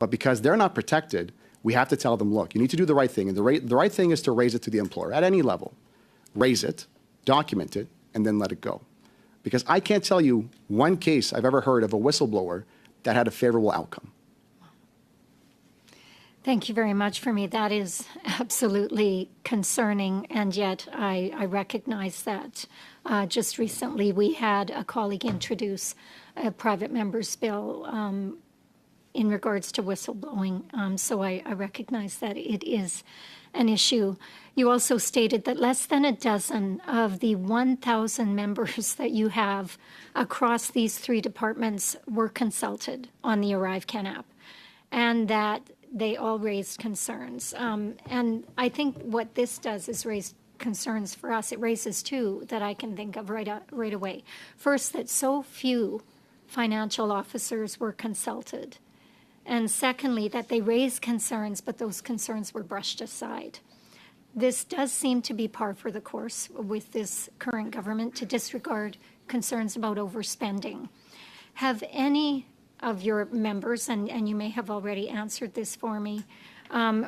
But because they're not protected, we have to tell them, look, you need to do the right thing. And the right thing is to raise it to the employer at any level. Raise it, document it, and then let it go. Because I can't tell you one case I've ever heard of a whistleblower that had a favorable outcome. Thank you very much. For me, that is absolutely concerning, and yet I recognize that. Just recently, we had a colleague introduce a private member's bill in regards to whistleblowing, so I recognize that it is an issue. You also stated that less than a dozen of the 1,000 members that you have across these three departments were consulted on the ArriveCan app, and that they all raised concerns. And I think what this does is raise concerns for us. It raises two that I can think of right away. First, that so few financial officers were consulted. And secondly, that they raised concerns, but those concerns were brushed aside. This does seem to be par for the course with this current government, to disregard concerns about overspending. Have any of your members, and you may have already answered this for me,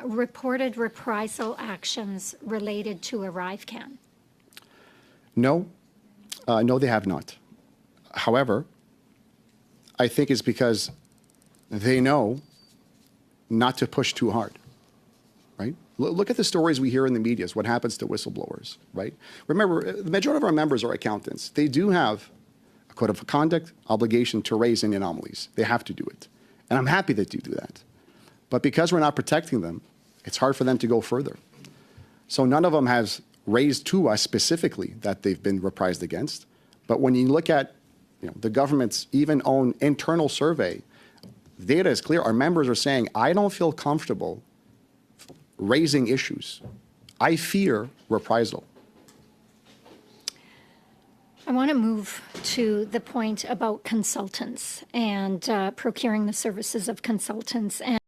reported reprisal actions related to ArriveCan? No, no, they have not. However, I think it's because they know not to push too hard, right? Look at the stories we hear in the media, what happens to whistleblowers, right? Remember, the majority of our members are accountants. They do have a code of conduct obligation to raise any anomalies. They have to do it. And I'm happy that you do that. But because we're not protecting them, it's hard for them to go further. So none of them has raised to us specifically that they've been reprised against. But when you look at the government's even own internal survey, the data is clear. Our members are saying, I don't feel comfortable raising issues. I fear reprisal. I want to move to the point about consultants and procuring the services of consultants. And